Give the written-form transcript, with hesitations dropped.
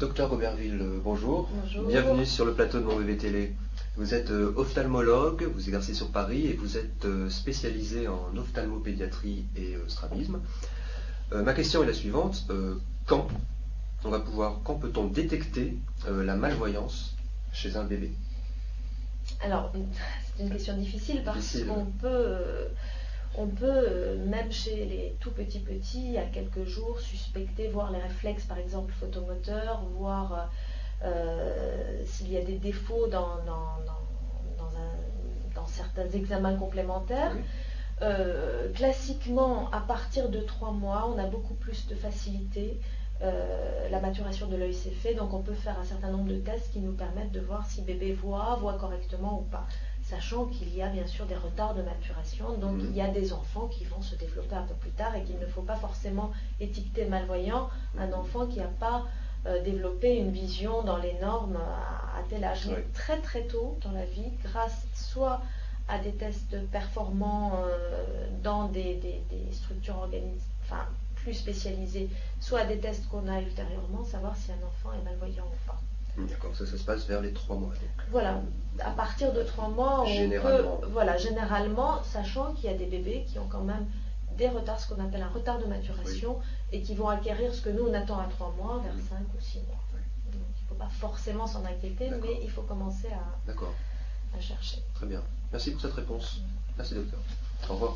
Docteur Robertville, bonjour. Bonjour. Bienvenue sur le plateau de Mon Bébé Télé. Vous êtes ophtalmologue, vous exercez sur Paris et vous êtes spécialisé en ophtalmopédiatrie et strabisme. Ma question est la suivante. Quand peut-on détecter la malvoyance chez un bébé? Alors, c'est une question difficile parce qu'on peut, même chez les tout petits, à quelques jours, suspecter, voir les réflexes, par exemple, photomoteurs, voir s'il y a des défauts dans certains examens complémentaires. Oui. Classiquement, à partir de 3 mois, on a beaucoup plus de facilité. La maturation de l'œil s'est fait, donc on peut faire un certain nombre de tests qui nous permettent de voir si bébé voit correctement ou pas, sachant qu'il y a bien sûr des retards de maturation, donc il y a des enfants qui vont se développer un peu plus tard et qu'il ne faut pas forcément étiqueter malvoyant un enfant qui n'a pas développé une vision dans les normes à tel âge. Mais très très tôt dans la vie, grâce soit à des tests performants dans des structures organisées, enfin plus spécialisées, soit à des tests qu'on a ultérieurement, savoir si un enfant est malvoyant ou pas. D'accord, ça se passe vers les 3 mois. Donc. Voilà, à partir de 3 mois, généralement, sachant qu'il y a des bébés qui ont quand même des retards, ce qu'on appelle un retard de maturation, et qui vont acquérir ce que nous on attend à 3 mois, vers 5 ou 6 mois. Donc il ne faut pas forcément s'en inquiéter, mais il faut commencer à chercher. Très bien. Merci pour cette réponse. Merci docteur. Au revoir.